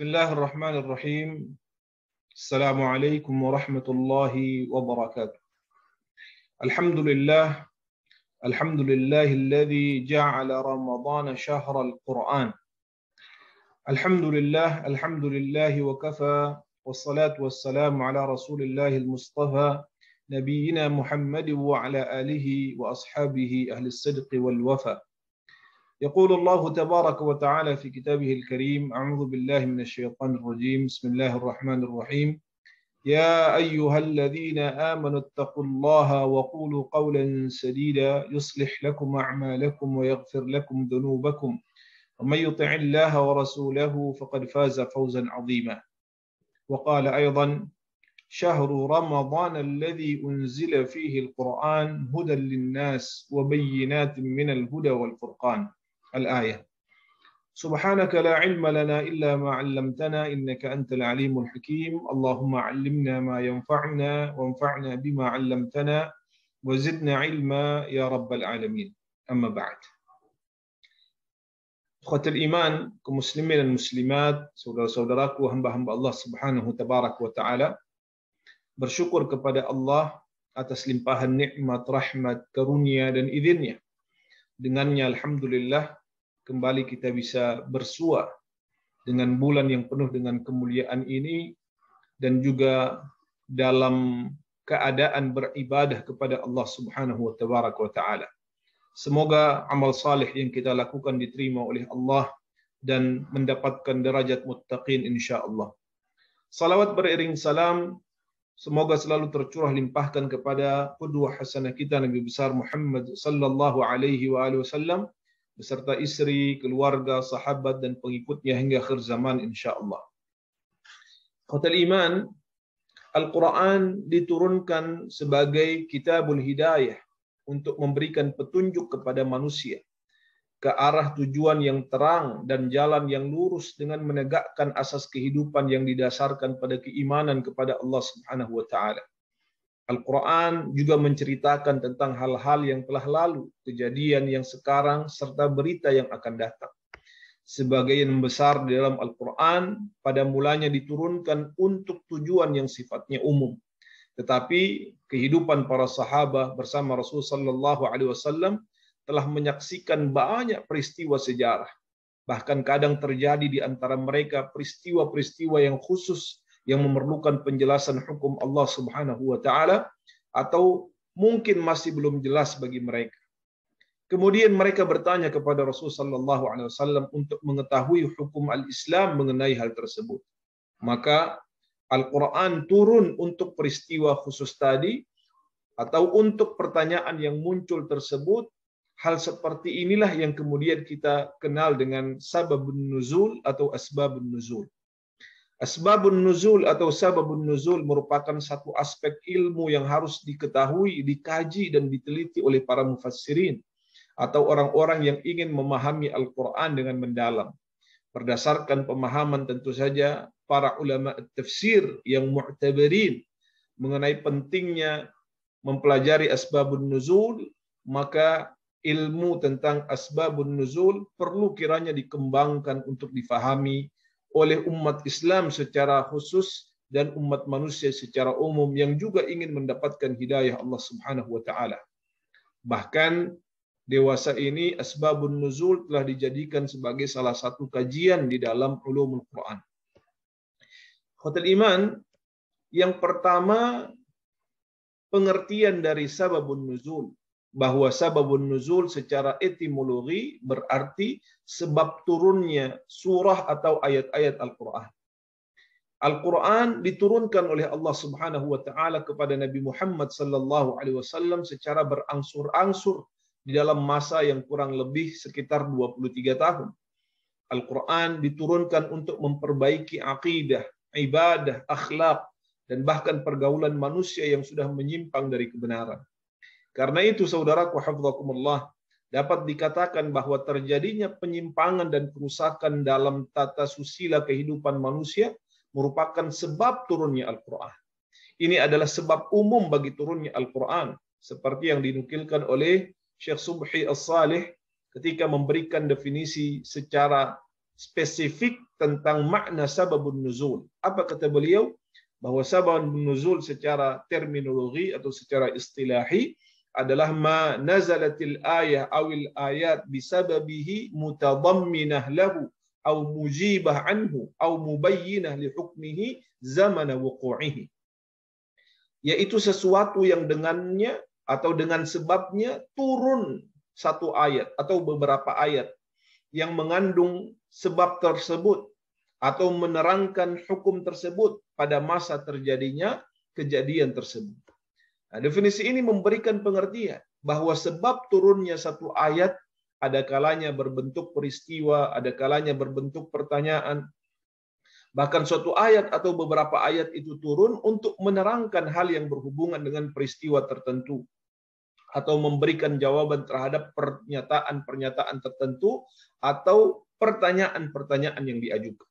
Bismillahirrahmanirrahim. Assalamualaikum warahmatullahi wabarakatuh. Alhamdulillah, alhamdulillahilladzi ja'ala Ramadhana syahral Qur'an. Alhamdulillahi wa kafa, wassalatu wassalamu ala Rasulillahil Mustafa, nabiyyina Muhammad wa ala alihi wa ashabihi ahli as-sidqi wal wafa. يقول الله تبارك وتعالى في كتابه الكريم: أعوذ بالله من الشيطان الرجيم، بسم الله الرحمن الرحيم. يا أيها الذين آمنوا اتقوا الله وقولوا قولا سديدا يصلح لكم أعمالكم ويغفر لكم ذنوبكم ومن يطع الله ورسوله فقد فاز فوزا عظيما. وقال أيضا: شهر رمضان الذي أنزل فيه القرآن هدى للناس وبينات من الهدى والفرقان. الآية. سبحانك لا علم لنا إلا ما علمتنا إنك أنت العليم الحكيم. اللهم علمنا ما ينفعنا وانفعنا بما علمتنا وزدنا علما يا رب العالمين. أما بعد. Ikhwatul iman, kaum muslimin dan muslimat, saudara-saudaraku, hamba-hamba Allah Subhanahu tabaraka wa taala, bersyukur kepada Allah atas limpahan nikmat, rahmat, karunia dan izinnya. Dengannya alhamdulillah kembali kita bisa bersua dengan bulan yang penuh dengan kemuliaan ini dan juga dalam keadaan beribadah kepada Allah Subhanahu wa taala. Semoga amal saleh yang kita lakukan diterima oleh Allah dan mendapatkan derajat muttaqin insyaallah. Salawat beriring salam semoga selalu tercurah limpahkan kepada qudwah hasanah kita Nabi besar Muhammad sallallahu alaihi wasallam beserta istri, keluarga, sahabat dan pengikutnya hingga akhir zaman insyaallah. Qatal iman, Al-Quran diturunkan sebagai kitabul hidayah untuk memberikan petunjuk kepada manusia ke arah tujuan yang terang dan jalan yang lurus dengan menegakkan asas kehidupan yang didasarkan pada keimanan kepada Allah Subhanahu wa taala. Al-Quran juga menceritakan tentang hal-hal yang telah lalu, kejadian yang sekarang, serta berita yang akan datang. Sebagian besar di dalam Al-Quran pada mulanya diturunkan untuk tujuan yang sifatnya umum. Tetapi kehidupan para sahabat bersama Rasul sallallahu alaihi wasallam telah menyaksikan banyak peristiwa sejarah. Bahkan kadang terjadi di antara mereka peristiwa-peristiwa yang khusus yang memerlukan penjelasan hukum Allah Subhanahu wa taala atau mungkin masih belum jelas bagi mereka. Kemudian mereka bertanya kepada Rasul sallallahu alaihi wasallam untuk mengetahui hukum al-Islam mengenai hal tersebut. Maka Al-Quran turun untuk peristiwa khusus tadi atau untuk pertanyaan yang muncul tersebut. Hal seperti inilah yang kemudian kita kenal dengan sababun nuzul atau asbabun nuzul. Asbabun nuzul atau sababun nuzul merupakan satu aspek ilmu yang harus diketahui, dikaji dan diteliti oleh para mufassirin atau orang-orang yang ingin memahami Al-Quran dengan mendalam. Berdasarkan pemahaman tentu saja para ulama tafsir yang mu'tabirin mengenai pentingnya mempelajari asbabun nuzul, maka ilmu tentang asbabun nuzul perlu kiranya dikembangkan untuk difahami oleh umat Islam secara khusus dan umat manusia secara umum yang juga ingin mendapatkan hidayah Allah Subhanahu wa taala. Bahkan dewasa ini asbabun nuzul telah dijadikan sebagai salah satu kajian di dalam ulumul Quran. Khotul iman, yang pertama pengertian dari sababun nuzul, bahwa sababun nuzul secara etimologi berarti sebab turunnya surah atau ayat-ayat Al-Quran. Al-Quran diturunkan oleh Allah Subhanahu wa taala kepada Nabi Muhammad sallallahu alaihi wasallam secara berangsur-angsur di dalam masa yang kurang lebih sekitar 23 tahun. Al-Quran diturunkan untuk memperbaiki akidah, ibadah, akhlak, dan bahkan pergaulan manusia yang sudah menyimpang dari kebenaran. Karena itu, saudaraku hafizakumullah, dapat dikatakan bahwa terjadinya penyimpangan dan kerusakan dalam tata susila kehidupan manusia merupakan sebab turunnya Al-Quran. Ini adalah sebab umum bagi turunnya Al-Quran, seperti yang dinukilkan oleh Syekh Subhi As-Salih ketika memberikan definisi secara spesifik tentang makna sababun nuzul. Apa kata beliau? Bahwa sababun nuzul secara terminologi atau secara istilahi adalah ma nazalatil ayah awil ayat bisababihi mutadamminah lahu aw mujibah anhu aw mubayyinah li hukmihi zamana wuqu'ihi. Yaitu sesuatu yang dengannya atau dengan sebabnya turun satu ayat atau beberapa ayat yang mengandung sebab tersebut atau menerangkan hukum tersebut pada masa terjadinya kejadian tersebut. Nah, definisi ini memberikan pengertian bahwa sebab turunnya satu ayat ada kalanya berbentuk peristiwa, ada kalanya berbentuk pertanyaan. Bahkan suatu ayat atau beberapa ayat itu turun untuk menerangkan hal yang berhubungan dengan peristiwa tertentu atau memberikan jawaban terhadap pernyataan-pernyataan tertentu atau pertanyaan-pertanyaan yang diajukan.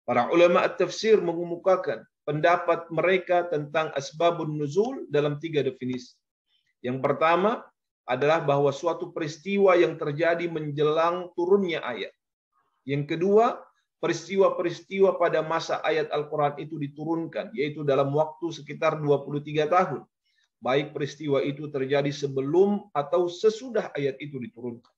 Para ulama at-tafsir mengemukakan pendapat mereka tentang asbabun nuzul dalam 3 definisi. Yang pertama adalah bahwa suatu peristiwa yang terjadi menjelang turunnya ayat. Yang kedua, peristiwa-peristiwa pada masa ayat Al-Quran itu diturunkan, yaitu dalam waktu sekitar 23 tahun. Baik peristiwa itu terjadi sebelum atau sesudah ayat itu diturunkan.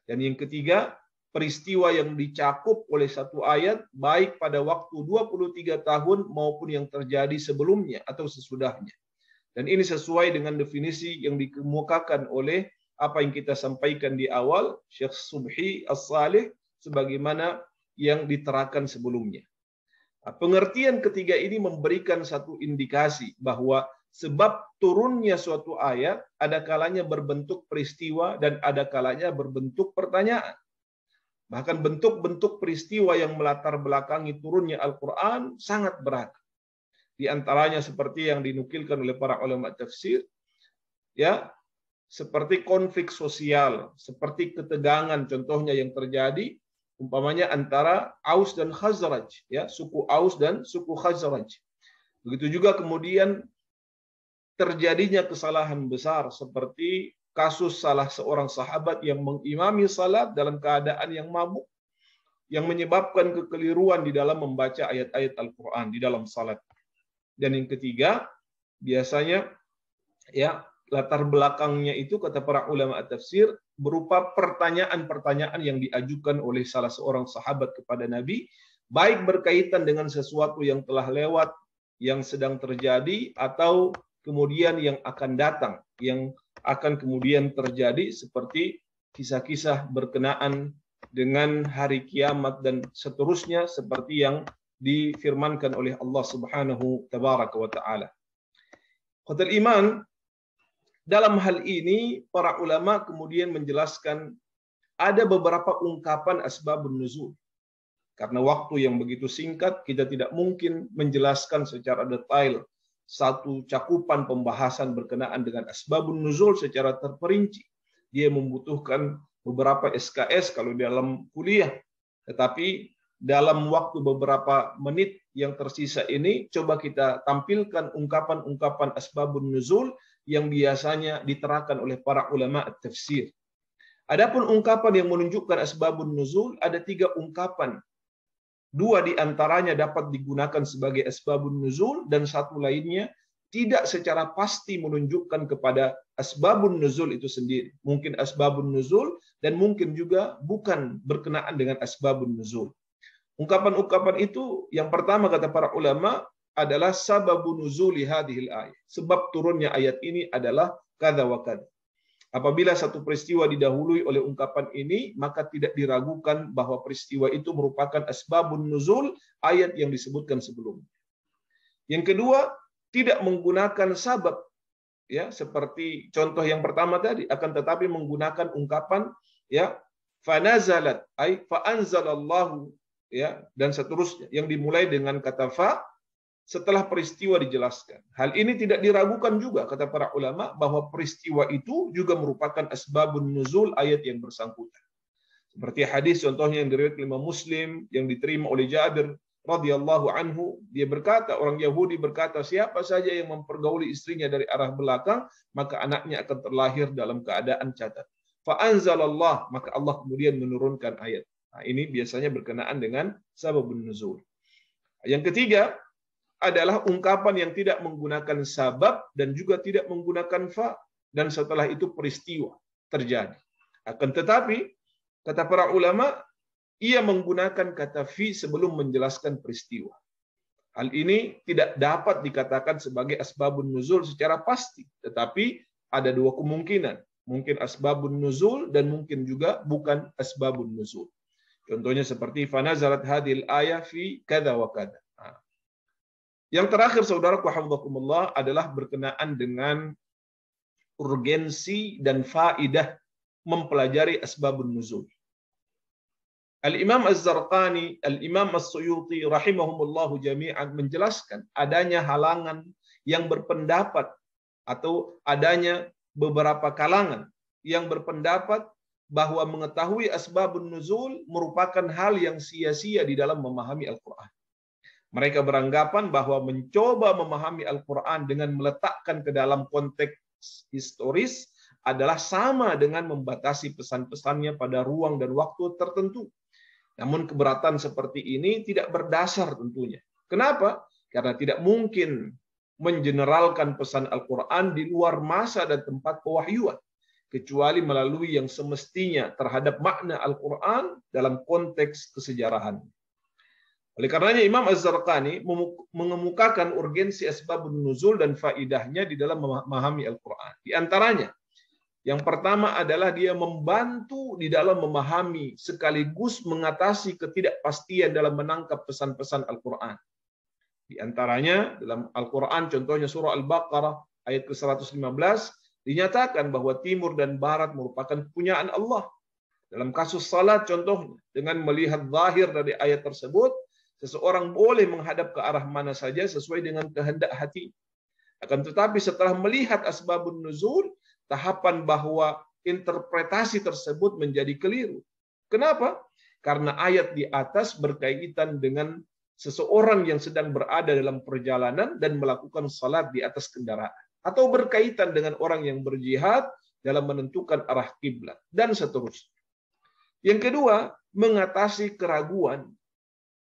Dan yang ketiga, peristiwa yang dicakup oleh satu ayat baik pada waktu 23 tahun maupun yang terjadi sebelumnya atau sesudahnya. Dan ini sesuai dengan definisi yang dikemukakan oleh apa yang kita sampaikan di awal Syekh Subhi As-Salih sebagaimana yang diterangkan sebelumnya. Pengertian ketiga ini memberikan satu indikasi bahwa sebab turunnya suatu ayat ada kalanya berbentuk peristiwa dan ada kalanya berbentuk pertanyaan. Bahkan bentuk-bentuk peristiwa yang melatar belakangi turunnya Al-Quran sangat beragam. Di antaranya seperti yang dinukilkan oleh para ulama tafsir, ya, seperti konflik sosial, seperti ketegangan contohnya yang terjadi umpamanya antara Aus dan Khazraj, ya, suku Aus dan suku Khazraj. Begitu juga kemudian terjadinya kesalahan besar seperti kasus salah seorang sahabat yang mengimami salat dalam keadaan yang mabuk, yang menyebabkan kekeliruan di dalam membaca ayat-ayat Al-Quran di dalam salat. Dan yang ketiga, biasanya ya latar belakangnya itu kata para ulama at-tafsir berupa pertanyaan-pertanyaan yang diajukan oleh salah seorang sahabat kepada Nabi, baik berkaitan dengan sesuatu yang telah lewat, yang sedang terjadi, atau kemudian yang akan datang, yang akan kemudian terjadi seperti kisah-kisah berkenaan dengan hari kiamat dan seterusnya seperti yang difirmankan oleh Allah Subhanahu tabaraka wa taala. Qatul iman, dalam hal ini para ulama kemudian menjelaskan ada beberapa ungkapan asbabun nuzul. Karena waktu yang begitu singkat, kita tidak mungkin menjelaskan secara detail satu cakupan pembahasan berkenaan dengan asbabun nuzul secara terperinci. Dia membutuhkan beberapa SKS kalau dalam kuliah. Tetapi dalam waktu beberapa menit yang tersisa ini, coba kita tampilkan ungkapan-ungkapan asbabun nuzul yang biasanya diterangkan oleh para ulama at-tafsir. Adapun ungkapan yang menunjukkan asbabun nuzul, ada 3 ungkapan. 2 di antaranya dapat digunakan sebagai asbabun nuzul dan 1 lainnya tidak secara pasti menunjukkan kepada asbabun nuzul itu sendiri. Mungkin asbabun nuzul dan mungkin juga bukan berkenaan dengan asbabun nuzul. Ungkapan-ungkapan itu yang pertama kata para ulama adalah sababun nuzuli hadhil ayat. Sebab turunnya ayat ini adalah kadza wa kadza. Apabila satu peristiwa didahului oleh ungkapan ini, maka tidak diragukan bahwa peristiwa itu merupakan asbabun nuzul ayat yang disebutkan sebelumnya. Yang kedua, tidak menggunakan sabab, ya, seperti contoh yang pertama tadi, akan tetapi menggunakan ungkapan ya fanazalat ay fa anzalallahu, ya, dan seterusnya yang dimulai dengan kata fa setelah peristiwa dijelaskan. Hal ini tidak diragukan juga kata para ulama bahwa peristiwa itu juga merupakan asbabun nuzul ayat yang bersangkutan. Seperti hadis contohnya yang diriwayatkan Imam Muslim yang diterima oleh Jabir radhiyallahu anhu, dia berkata, orang Yahudi berkata, siapa saja yang mempergauli istrinya dari arah belakang, maka anaknya akan terlahir dalam keadaan cacat. Fa anzalallah, maka Allah kemudian menurunkan ayat. Nah, ini biasanya berkenaan dengan sababun nuzul. Yang ketiga adalah ungkapan yang tidak menggunakan sabab dan juga tidak menggunakan fa, dan setelah itu peristiwa terjadi. Akan tetapi, kata para ulama, ia menggunakan kata fi sebelum menjelaskan peristiwa. Hal ini tidak dapat dikatakan sebagai asbabun nuzul secara pasti, tetapi ada dua kemungkinan. Mungkin asbabun nuzul dan mungkin juga bukan asbabun nuzul. Contohnya seperti fanazalat hadhil ayah fi kada wa kada. Yang terakhir, saudaraku hafizakumullah, adalah berkenaan dengan urgensi dan faidah mempelajari asbabun nuzul. Al-Imam Az-Zarqani, Al-Imam As-Suyuti rahimahumullahu jami'an menjelaskan adanya halangan yang berpendapat atau adanya beberapa kalangan yang berpendapat bahwa mengetahui asbabun nuzul merupakan hal yang sia-sia di dalam memahami Al-Quran. Mereka beranggapan bahwa mencoba memahami Al-Quran dengan meletakkan ke dalam konteks historis adalah sama dengan membatasi pesan-pesannya pada ruang dan waktu tertentu. Namun keberatan seperti ini tidak berdasar tentunya. Kenapa? Karena tidak mungkin mengeneralkan pesan Al-Quran di luar masa dan tempat pewahyuan, kecuali melalui yang semestinya terhadap makna Al-Quran dalam konteks kesejarahan. Oleh karenanya Imam Az-Zarqani mengemukakan urgensi asbabun nuzul dan faidahnya di dalam memahami Al-Quran. Di antaranya, yang pertama adalah dia membantu di dalam memahami sekaligus mengatasi ketidakpastian dalam menangkap pesan-pesan Al-Quran. Di antaranya dalam Al-Quran, contohnya surah Al-Baqarah ayat ke-115, dinyatakan bahwa timur dan barat merupakan kepunyaan Allah. Dalam kasus salat contohnya, dengan melihat zahir dari ayat tersebut, seseorang boleh menghadap ke arah mana saja sesuai dengan kehendak hati. Akan tetapi setelah melihat asbabun nuzul, tahapan bahwa interpretasi tersebut menjadi keliru. Kenapa? Karena ayat di atas berkaitan dengan seseorang yang sedang berada dalam perjalanan dan melakukan salat di atas kendaraan. Atau berkaitan dengan orang yang berjihad dalam menentukan arah kiblat. Dan seterusnya. Yang kedua, mengatasi keraguan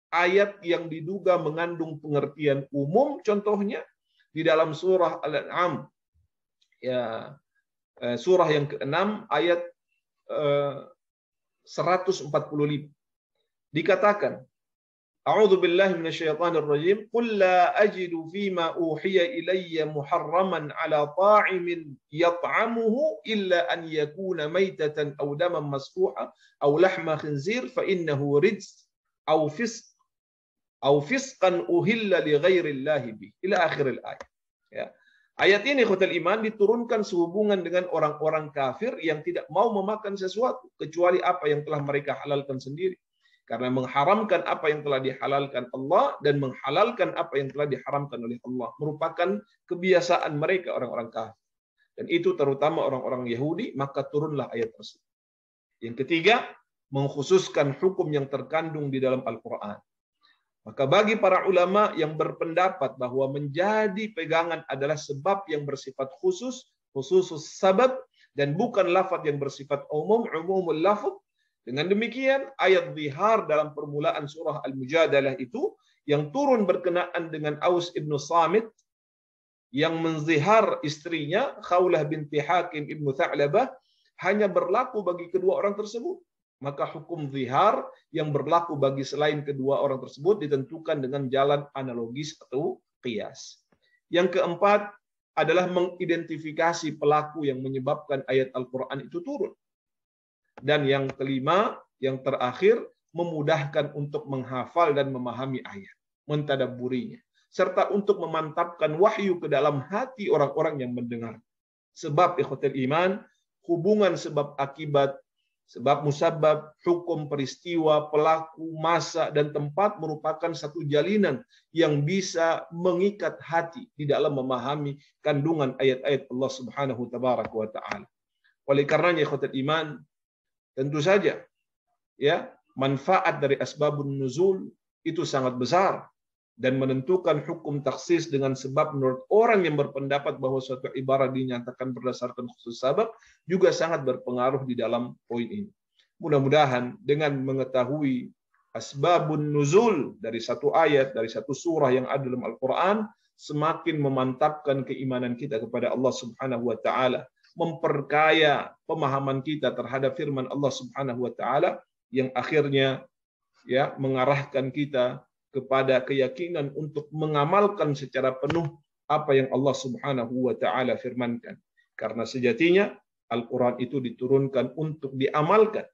ayat yang diduga mengandung pengertian umum, contohnya di dalam surah Al-An'am, ya, surah yang ke-6 ayat 145. Dikatakan, A'udzu billahi minasyaitonir rajim, qul la ajidu fima uhiya ilayya muharraman ala ta'imin yat'amuhu illa an yakuna maytatan aw daman masfuha aw lahma khinzir fa innahu rijs aw fisq aw fisqan uhilla li ghairillahi bi ila akhiril ayat. Ya. Ayat ini ikhwatal iman diturunkan sehubungan dengan orang-orang kafir yang tidak mau memakan sesuatu kecuali apa yang telah mereka halalkan sendiri. Karena mengharamkan apa yang telah dihalalkan Allah dan menghalalkan apa yang telah diharamkan oleh Allah merupakan kebiasaan mereka orang-orang kafir. Dan itu terutama orang-orang Yahudi, maka turunlah ayat tersebut. Yang ketiga, mengkhususkan hukum yang terkandung di dalam Al-Quran. Maka bagi para ulama yang berpendapat bahwa menjadi pegangan adalah sebab yang bersifat khusus, khusus sabab, dan bukan lafaz yang bersifat umum, umumul lafaz. Dengan demikian, ayat zihar dalam permulaan surah Al-Mujadalah itu yang turun berkenaan dengan Aus ibnu Samit yang menzihar istrinya Khawlah binti Hakim ibnu Tha'labah hanya berlaku bagi kedua orang tersebut. Maka hukum zihar yang berlaku bagi selain kedua orang tersebut ditentukan dengan jalan analogis atau qiyas. Yang keempat adalah mengidentifikasi pelaku yang menyebabkan ayat Al-Quran itu turun. Dan yang kelima, yang terakhir, memudahkan untuk menghafal dan memahami ayat, mentadabburinya, serta untuk memantapkan wahyu ke dalam hati orang-orang yang mendengar. Sebab ikhwatul iman, hubungan sebab akibat, sebab musabab, hukum, peristiwa, pelaku, masa, dan tempat merupakan satu jalinan yang bisa mengikat hati di dalam memahami kandungan ayat-ayat Allah Subhanahu wa ta'ala. Oleh karenanya ikhwatul iman, tentu saja ya, manfaat dari asbabun nuzul itu sangat besar dan menentukan hukum taksis dengan sebab menurut orang yang berpendapat bahwa suatu ibarat dinyatakan berdasarkan khusus sabab juga sangat berpengaruh di dalam poin ini. mudah-mudahan dengan mengetahui asbabun nuzul dari satu ayat, dari satu surah yang ada dalam Al-Quran, semakin memantapkan keimanan kita kepada Allah Subhanahu wa taala, memperkaya pemahaman kita terhadap firman Allah Subhanahu wa taala yang akhirnya ya mengarahkan kita kepada keyakinan untuk mengamalkan secara penuh apa yang Allah Subhanahu wa taala firmankan. Karena sejatinya Al-Quran itu diturunkan untuk diamalkan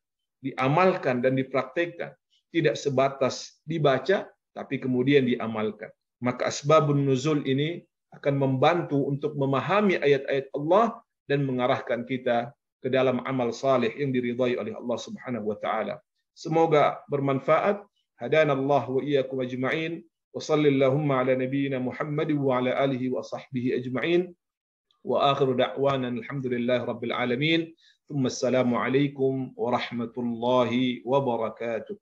dan dipraktekkan. Tidak sebatas dibaca, tapi kemudian diamalkan. Maka asbabun nuzul ini akan membantu untuk memahami ayat-ayat Allah dan mengarahkan kita ke dalam amal saleh yang diridhai oleh Allah Subhanahu wa taala. Semoga bermanfaat. Hadanallah wa iyyakum ajma'in. Wa sallallahu ala nabiyyina Muhammad wa ala alihi wa sahbihi ajma'in. Wa akhiru da'wana alhamdulillahi rabbil alamin. Thumma assalamu alaikum warahmatullahi wabarakatuh.